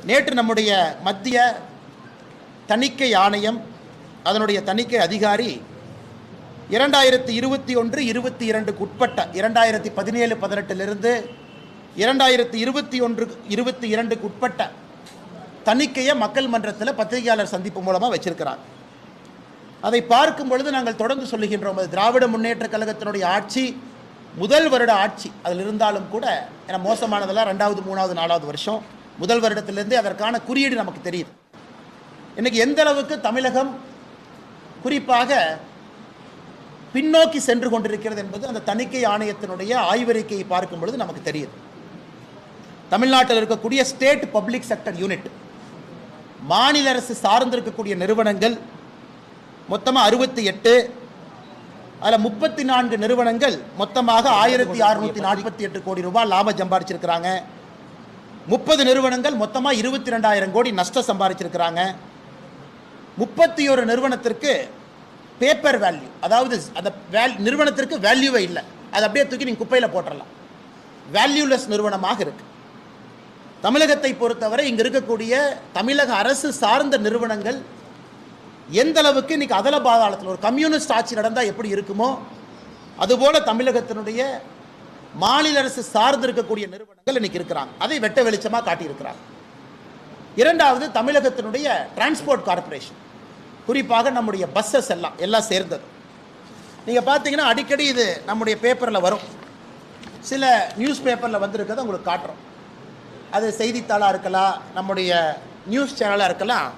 நேற்று நம்முடைய மத்திய தணிக்கை ஆணையம் அதனுடைய தணிக்கை அதிகாரி 2021-22 உட்பட்ட 2017-18 2021-22 உட்பட்ட தணிக்கையை மக்கள் மன்றத்தில் பத்திரிகையாளர் சந்திப்பு மூலமாக வச்சிருக்கிறாங்க. அதை பார்க்கும் பொழுது நாங்கள் தொடர்ந்து சொல்லுகின்றோம், அது திராவிட முன்னேற்ற கழகத்தினுடைய ஆட்சி முதல் வருட ஆட்சி அதில் இருந்தாலும் கூட ஏன்னா மோசமானதெல்லாம் 2வது 3வது 4வது வருஷம், முதல் வருடத்திலிருந்தே அதற்கான குறியீடு நமக்கு தெரியுது. இன்னைக்கு எந்த அளவுக்கு தமிழகம் குறிப்பாக பின்னோக்கி சென்று கொண்டிருக்கிறது என்பது அந்த தணிக்கை ஆணையத்தினுடைய ஆய்வறிக்கையை பார்க்கும் பொழுது நமக்கு தெரியுது. தமிழ்நாட்டில் இருக்கக்கூடிய ஸ்டேட் பப்ளிக் செக்டர் யூனிட், மாநில அரசு சார்ந்திருக்கக்கூடிய நிறுவனங்கள் மொத்தமாக 68, அதில் 34 நிறுவனங்கள் மொத்தமாக 1648 கோடி ரூபாய் லாபம் சம்பாதிச்சிருக்கிறாங்க. 30 நிறுவனங்கள் மொத்தமாக 22,000 கோடி நஷ்டம் சம்பாதிச்சிருக்கிறாங்க. 31 நிறுவனத்திற்கு பேப்பர் வேல்யூ, அதாவது அந்த நிறுவனத்திற்கு வேல்யூவே இல்லை, அதை அப்படியே தூக்கி நீங்கள் குப்பையில் போட்டுடலாம், வேல்யூலெஸ் நிறுவனமாக இருக்கு. தமிழகத்தை பொறுத்தவரை இங்கே இருக்கக்கூடிய தமிழக அரசு சார்ந்த நிறுவனங்கள் எந்த அளவுக்கு இன்னைக்கு அதல பாதாளத்தில் ஒரு கம்யூனிஸ்ட் ஆட்சி நடந்தால் எப்படி இருக்குமோ அதுபோல தமிழகத்தினுடைய மாநில அரசு சார்ந்து இருக்கக்கூடிய நிறுவனங்கள் இன்னைக்கு இருக்கிறாங்க. அதை வெட்ட வெளிச்சமாக காட்டியிருக்கிறாங்க. இரண்டாவது, தமிழகத்தினுடைய டிரான்ஸ்போர்ட் கார்பரேஷன், குறிப்பாக நம்முடைய பஸ்ஸஸ் எல்லாம் சேர்ந்தது. நீங்கள் பார்த்தீங்கன்னா அடிக்கடி இது நம்முடைய பேப்பரில் வரும், சில நியூஸ் பேப்பரில் வந்திருக்கிறத உங்களுக்கு காட்டுறோம். அது செய்தித்தாளாக இருக்கலாம், நம்முடைய நியூஸ் சேனலாக இருக்கலாம்,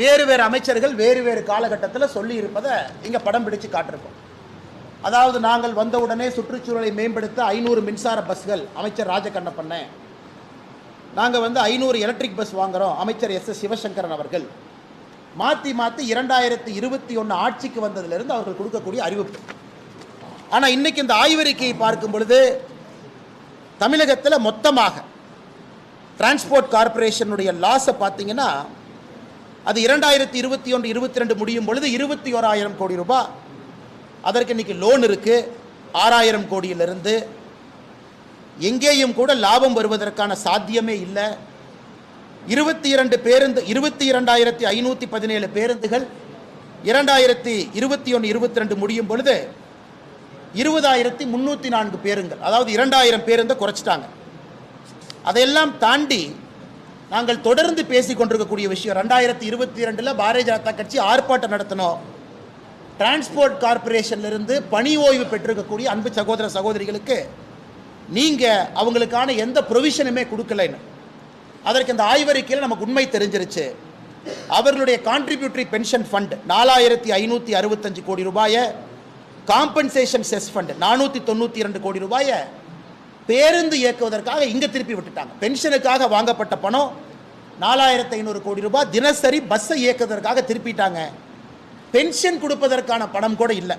வேறு வேறு அமைச்சர்கள் வேறு வேறு காலகட்டத்தில் சொல்லி இருப்பதை இங்கே படம் பிடிச்சு காட்டிருக்கோம். அதாவது நாங்கள் வந்தவுடனே சுற்றுச்சூழலை மேம்படுத்த 500 மின்சார பஸ்கள் அமைச்சர் ராஜகண்ணப்பண்ண, நாங்கள் 500 எலக்ட்ரிக் பஸ் வாங்குகிறோம் அமைச்சர் எஸ் சிவசங்கரன் அவர்கள், மாற்றி 2021 ஆட்சிக்கு வந்ததிலிருந்து அவர்கள் கொடுக்கக்கூடிய அறிவிப்பு. ஆனால் இன்னைக்கு இந்த ஆய்வறிக்கையை பார்க்கும் பொழுது தமிழகத்தில் மொத்தமாக டிரான்ஸ்போர்ட் கார்பரேஷனுடைய லாஸை பார்த்தீங்கன்னா அது 2021-22 முடியும் பொழுது 21,000 கோடி ரூபாய். அதற்கு இன்னைக்கு லோன் இருக்கு 6,000 கோடியிலிருந்து. எங்கேயும் கூட லாபம் வருவதற்கான சாத்தியமே இல்லை. 22,517 பேருந்துகள் 2021-22 முடியும் பொழுது 20,304 பேருந்துகள், அதாவது 2,000 பேருந்தை குறைச்சிட்டாங்க. அதையெல்லாம் தாண்டி நாங்கள் தொடர்ந்து பேசிக் கொண்டிருக்கக்கூடிய விஷயம், 2022 பாரதிய ஜனதா கட்சி ஆர்ப்பாட்டம் நடத்தினோம். டிரான்ஸ்போர்ட் கார்பரேஷன்லிருந்து பணி ஓய்வு பெற்றிருக்கக்கூடிய அன்பு சகோதர சகோதரிகளுக்கு நீங்கள் அவங்களுக்கான எந்த ப்ரொவிஷனுமே கொடுக்கலைன்னு. அதற்கு இந்த ஆய்வறிக்கையில் நமக்கு உண்மை தெரிஞ்சிருச்சு. அவர்களுடைய கான்ட்ரிபியூட்டரி பென்ஷன் ஃபண்ட் 4,565 கோடி ரூபாயை, காம்பன்சேஷன் செஸ் ஃபண்ட் 492 கோடி ரூபாயை பேருந்து இயக்குவதற்காக இங்கே திருப்பி விட்டுட்டாங்க. பென்ஷனுக்காக வாங்கப்பட்ட பணம் 4,500 கோடி ரூபாய் தினசரி பஸ்ஸை இயக்குவதற்காக திருப்பிட்டாங்க. பென்ஷன் கொடுப்பதற்கான பணம் கூட இல்லை.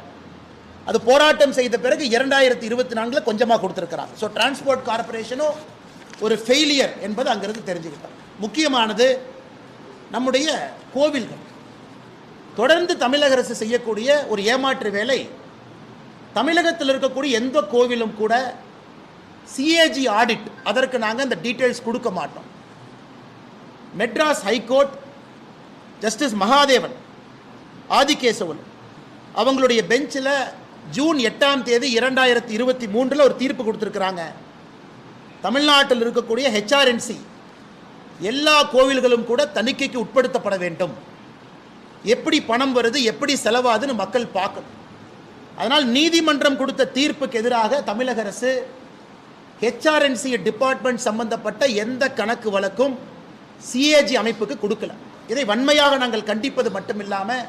அது போராட்டம் செய்த பிறகு 2024 கொஞ்சமாக கொடுத்துருக்கிறாங்க. ஸோ டிரான்ஸ்போர்ட் கார்பரேஷனும் ஒரு ஃபெயிலியர் என்பது அங்கிருந்து தெரிஞ்சுக்கிட்டோம். முக்கியமானது நம்முடைய கோவில்கள். தொடர்ந்து தமிழக அரசு செய்யக்கூடிய ஒரு ஏமாற்று வேலை, தமிழகத்தில் இருக்கக்கூடிய எந்த கோவிலும் கூட சிஏஜி ஆடிட், அதற்கு நாங்கள் அந்த டீட்டெயில்ஸ் கொடுக்க மாட்டோம். மெட்ராஸ் ஹைகோர்ட் ஜஸ்டிஸ் மகாதேவன் ஆதிகேசவன் அவங்களுடைய பெஞ்சில் ஜூன் 8ஆம் தேதி 2023 ஒரு தீர்ப்பு கொடுத்துருக்குறாங்க. தமிழ்நாட்டில் இருக்கக்கூடிய ஹெச்ஆர்என்சி எல்லா கோவில்களும் கூட தணிக்கைக்கு உட்படுத்தப்பட வேண்டும். எப்படி பணம் வருது, எப்படி செலவாதுன்னு மக்கள் பார்க்கணும். அதனால் நீதிமன்றம் கொடுத்த தீர்ப்புக்கு எதிராக தமிழக அரசு ஹெச்ஆர்என்சி டிபார்ட்மெண்ட் சம்பந்தப்பட்ட எந்த கணக்கு வழக்கும் சிஏஜி அமைப்புக்கு கொடுக்கல. இதை வன்மையாக நாங்கள் கண்டிப்பது மட்டுமில்லாமல்,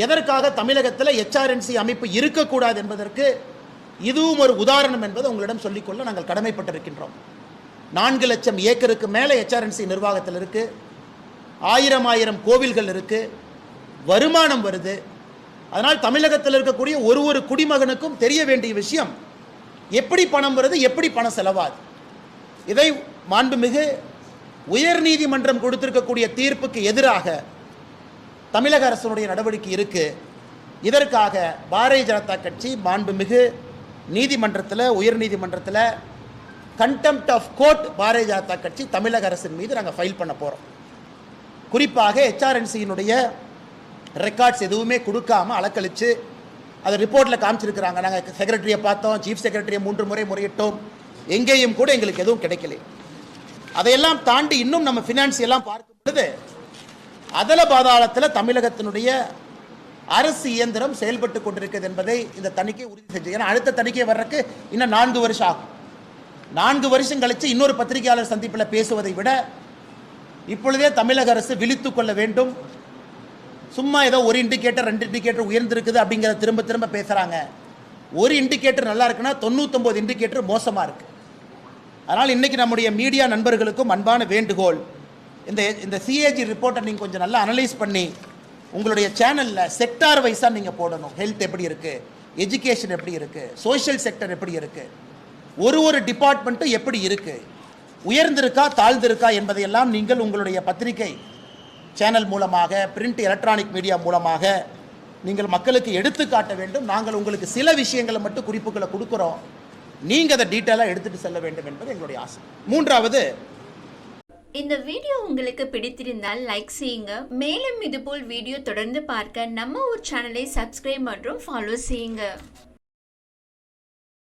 எதற்காக தமிழகத்தில் ஹெச்ஆர்என்சி அமைப்பு இருக்கக்கூடாது என்பதற்கு இதுவும் ஒரு உதாரணம் என்பதை உங்களிடம் சொல்லிக்கொள்ள நாங்கள் கடமைப்பட்டிருக்கின்றோம். 4 லட்சம் ஏக்கருக்கு மேலே ஹெச்ஆர்என்சி நிர்வாகத்தில் இருக்கு, 1000 கோவில்கள் இருக்கு, வருமானம் வருது. அதனால் தமிழகத்தில் இருக்கக்கூடிய ஒரு குடிமகனுக்கும் தெரிய வேண்டிய விஷயம், எப்படி பணம் வருது, எப்படி பணம் செலவாது. இதை மாண்புமிகு உயர் நீதிமன்றம் கொடுத்திருக்கக்கூடிய தீர்ப்புக்கு எதிராக தமிழக அரசுடைய நடவடிக்கை இருக்கு. இதற்காக பாரதிய ஜனதா கட்சி மாண்புமிகு நீதிமன்றத்தில், உயர் நீதிமன்றத்தில் contempt of court Bharatiya Janata கட்சி தமிழக அரசின் மீது நாங்கள் ஃபைல் பண்ண போகிறோம். குறிப்பாக HRNC-யினுடைய ரெக்கார்ட்ஸ் எதுவுமே கொடுக்காம அலக்கழித்து அதை ரிப்போர்ட்டில் காமிச்சிருக்கிறாங்க. நாங்கள் செக்ரட்டரியை பார்த்தோம், சீஃப் செக்ரட்டரியை 3 முறை முறையிட்டோம், எங்கேயும் கூட எங்களுக்கு எதுவும் கிடைக்கல. அதையெல்லாம் தாண்டி இன்னும் நம்ம ஃபினான்ஸ் எல்லாம் பார்க்கும் பொழுது அதல பாதாளத்தில் தமிழகத்தினுடைய அரசு இயந்திரம் செயல்பட்டு கொண்டிருக்கிறது என்பதை இந்த தணிக்கை உறுதி செஞ்சு. ஏன்னா அடுத்த தணிக்கை வர்றதுக்கு இன்னும் 4 வருஷம் ஆகும். 4 வருஷம் கழித்து இன்னொரு பத்திரிகையாளர் சந்திப்பில் பேசுவதை விட இப்பொழுதே தமிழக அரசு விழித்து கொள்ள வேண்டும். சும்மா ஏதோ ஒரு இண்டிகேட்டர் 2 இண்டிகேட்டர் உயர்ந்திருக்குது அப்படிங்கிறத திரும்ப திரும்ப பேசுகிறாங்க. ஒரு இண்டிகேட்டர் நல்லா இருக்குன்னா 99 இண்டிகேட்டர் மோசமாக இருக்குது. அதனால் இன்றைக்கி நம்முடைய மீடியா நண்பர்களுக்கும் அன்பான வேண்டுகோள், இந்த CAG ரிப்போர்ட்டை நீங்கள் கொஞ்சம் நல்லா அனலைஸ் பண்ணி உங்களுடைய சேனலில் செக்டார் வைஸாக நீங்கள் போடணும். ஹெல்த் எப்படி இருக்குது, எஜுகேஷன் எப்படி இருக்குது, சோஷியல் செக்டர் எப்படி இருக்குது, ஒரு டிபார்ட்மெண்ட்டும் எப்படி இருக்குது, உயர்ந்திருக்கா தாழ்ந்திருக்கா என்பதையெல்லாம் நீங்கள் உங்களுடைய பத்திரிகை சேனல் மூலமாக, பிரிண்ட் எலக்ட்ரானிக் மீடியா மூலமாக நீங்கள் மக்களுக்கு எடுத்து காட்ட வேண்டும். நாங்கள் உங்களுக்கு சில விஷயங்களை மட்டும் குறிப்புகளை கொடுக்குறோம், நீங்கள் அதை டீட்டெயிலாக எடுத்துகிட்டு செல்ல வேண்டும் என்பது எங்களுடைய ஆசை. 3வது, இந்த வீடியோ உங்களுக்கு பிடித்திருந்தால் லைக் செய்யுங்க. மேலும் இதுபோல் வீடியோ தொடர்ந்து பார்க்க நம்ம ஒரு சேனலை சப்ஸ்கிரைப் மற்றும் ஃபாலோ செய்யுங்க.